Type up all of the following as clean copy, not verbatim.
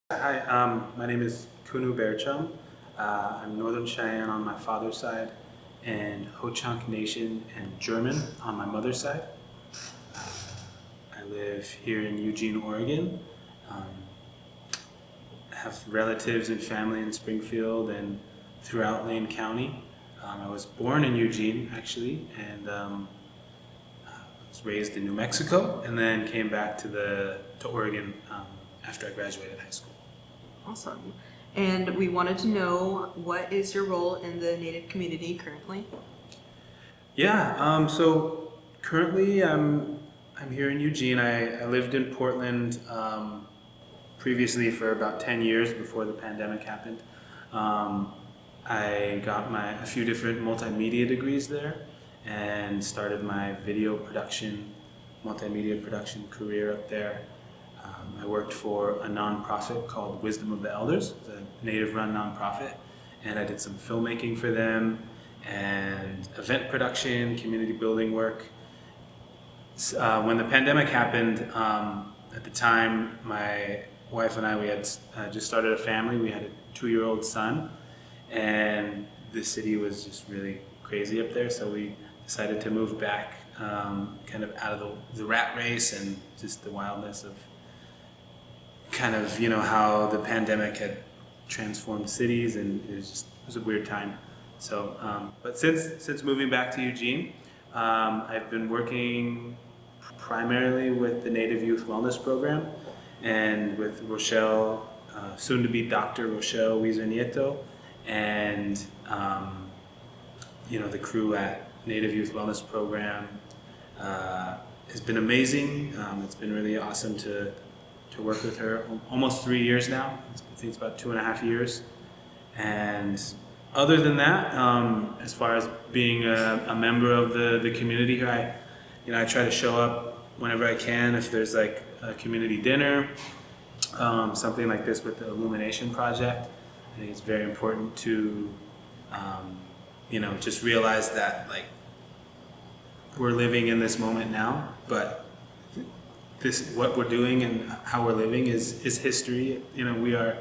Hi, my name is Kunu Bearchum. I'm Northern Cheyenne on my father's side and Ho-Chunk Nation and German on my mother's side. I live here in Eugene, Oregon. Um, I have relatives and family in Springfield and throughout Lane County. I was born in Eugene, actually, and was raised in New Mexico, and then came back to Oregon after I graduated high school. Awesome. And we wanted to know, what is your role in the Native community currently? Yeah, so currently I'm here in Eugene. I lived in Portland previously for about 10 years before the pandemic happened. I got a few different multimedia degrees there and started my multimedia production career up there. I worked for a nonprofit called Wisdom of the Elders, it's a native-run nonprofit, and I did some filmmaking for them and event production, community building work. When the pandemic happened, at the time, my wife and I, we had just started a family. We had a 2-year-old son, and the city was just really crazy up there, so we decided to move back kind of out of the rat race and just the wildness of kind of, how the pandemic had transformed cities, and it was a weird time. So, but since moving back to Eugene, I've been working primarily with the Native Youth Wellness Program and with Rochelle, soon to be Dr. Rochelle Weezer Nieto, and the crew at Native Youth Wellness Program has been amazing. It's been really awesome to work with her. Almost 3 years now. I think it's about 2.5 years. And other than that, as far as being a member of the community here, I try to show up whenever I can. If there's like a community dinner, something like this with the Illumination project, I think it's very important to, just realize that like we're living in this moment now, but what we're doing and how we're living is history. We are.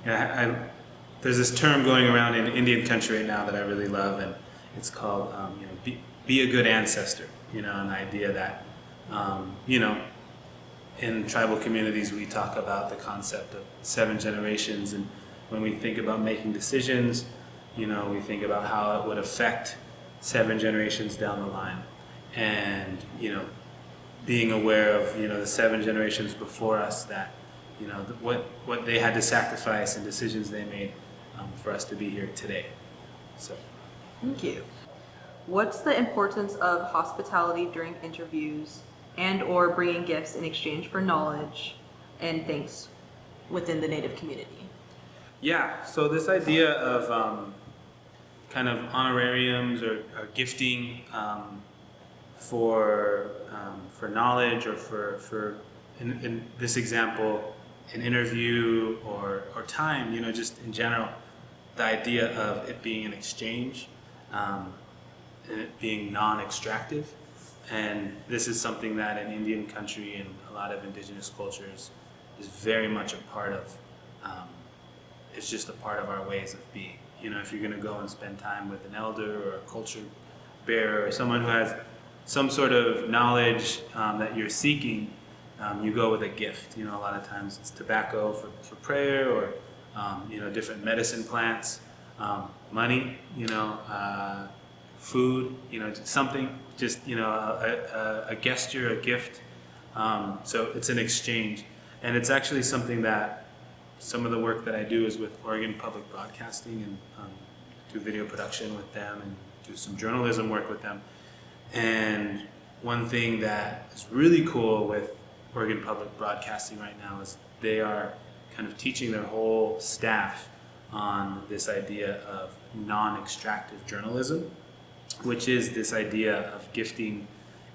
There's this term going around in Indian country right now that I really love, and it's called be a good ancestor. And the idea that in tribal communities we talk about the concept of 7 generations, and when we think about making decisions, we think about how it would affect 7 generations down the line, and being aware of the 7 generations before us, that what they had to sacrifice and decisions they made for us to be here today. So Thank you. What's the importance of hospitality during interviews and/or bringing gifts in exchange for knowledge and things within the Native community? yeah, so this idea of kind of honorariums or gifting for knowledge, or for in this example, an interview or time, just in general, the idea of it being an exchange, and it being non-extractive. And this is something that in Indian country and a lot of indigenous cultures is very much a part of. It's just a part of our ways of being. If you're going to go and spend time with an elder or a culture bearer or someone who has some sort of knowledge that you're seeking, you go with a gift. A lot of times it's tobacco for prayer, or different medicine plants, money, food, just something, just a gesture, a gift. So it's an exchange, and it's actually something that some of the work that I do is with Oregon Public Broadcasting, and do video production with them and do some journalism work with them. And one thing that is really cool with Oregon Public Broadcasting right now is they are kind of teaching their whole staff on this idea of non-extractive journalism, which is this idea of gifting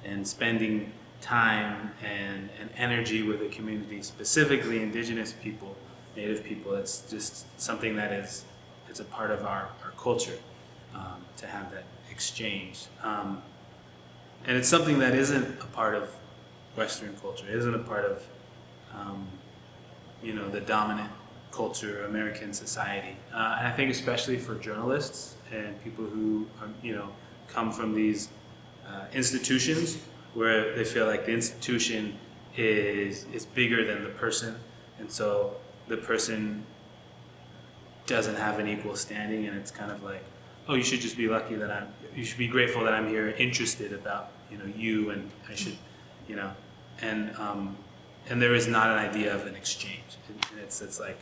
and spending time and energy with a community, specifically indigenous people, native people. It's just something that it's a part of our culture, to have that exchange. And it's something that isn't a part of Western culture. It isn't a part of, the dominant culture, American society. And I think especially for journalists and people who come from these institutions where they feel like the institution is bigger than the person, and so the person doesn't have an equal standing, and it's kind of like, oh, you should just be lucky that you should be grateful that I'm here, interested about you, and I should, and there is not an idea of an exchange, and it's like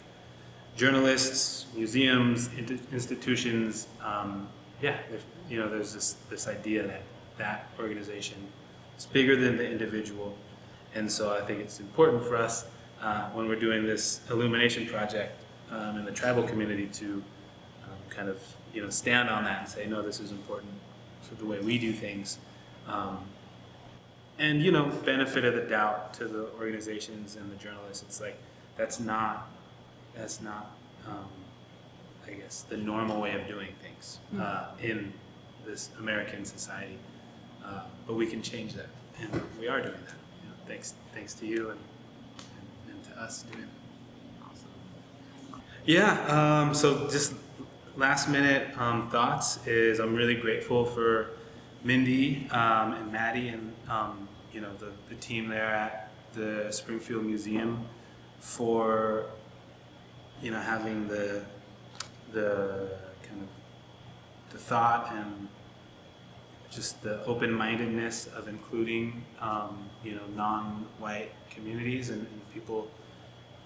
journalists, museums, institutions, there's this idea that organization is bigger than the individual, and so I think it's important for us when we're doing this Illumination project in the tribal community to kind of stand on that and say, no, this is important for the way we do things, and benefit of the doubt to the organizations and the journalists. It's like that's not I guess the normal way of doing things in this American society, but we can change that, and we are doing that. Thanks to you and to us doing it. Awesome. Yeah. So just last minute thoughts is I'm really grateful for Mindy and Maddie and the team there at the Springfield Museum for having the kind of the thought and just the open-mindedness of including non-white communities and people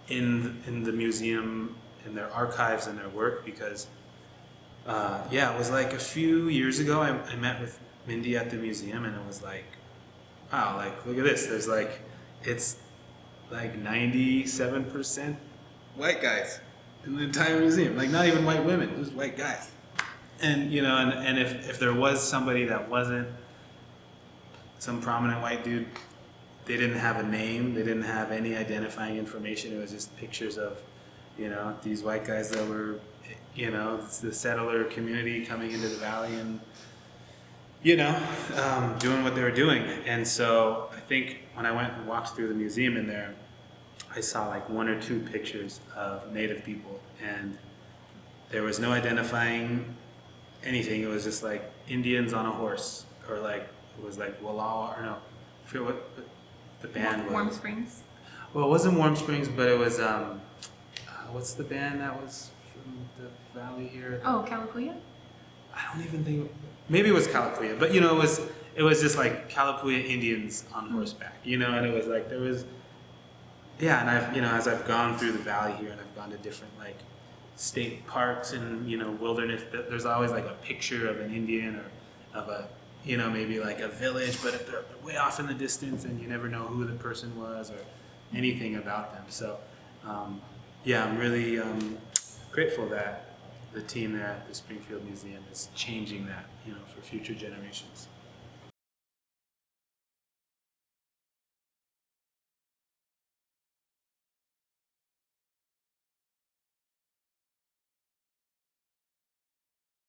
in the museum, in their archives and their work, because it was like a few years ago I met with Mindy at the museum, and it was like, wow, like look at this, there's like, it's like 97% white guys in the entire museum, like not even white women, just white guys. And and if there was somebody that wasn't some prominent white dude, they didn't have a name, they didn't have any identifying information. It was just pictures of these white guys that were it's the settler community coming into the valley and doing what they were doing. And so I think when I went and walked through the museum in there, I saw like one or two pictures of Native people, and there was no identifying anything. It was just like Indians on a horse, or like it was like Wallawa, or no, I forget what the band was. Warm Springs. Well, it wasn't Warm Springs, but it was what's the band that was from the valley here? Oh, Kalapuya? I don't even think. Maybe it was Kalapuya, but it was just like Kalapuya Indians on horseback, and it was like there was. Yeah, and I've as I've gone through the valley here, and I've gone to different like state parks and wilderness, there's always like a picture of an Indian or of a maybe like a village, but they're way off in the distance, and you never know who the person was or anything about them. So I'm really grateful that the team there at the Springfield Museum is changing that for future generations.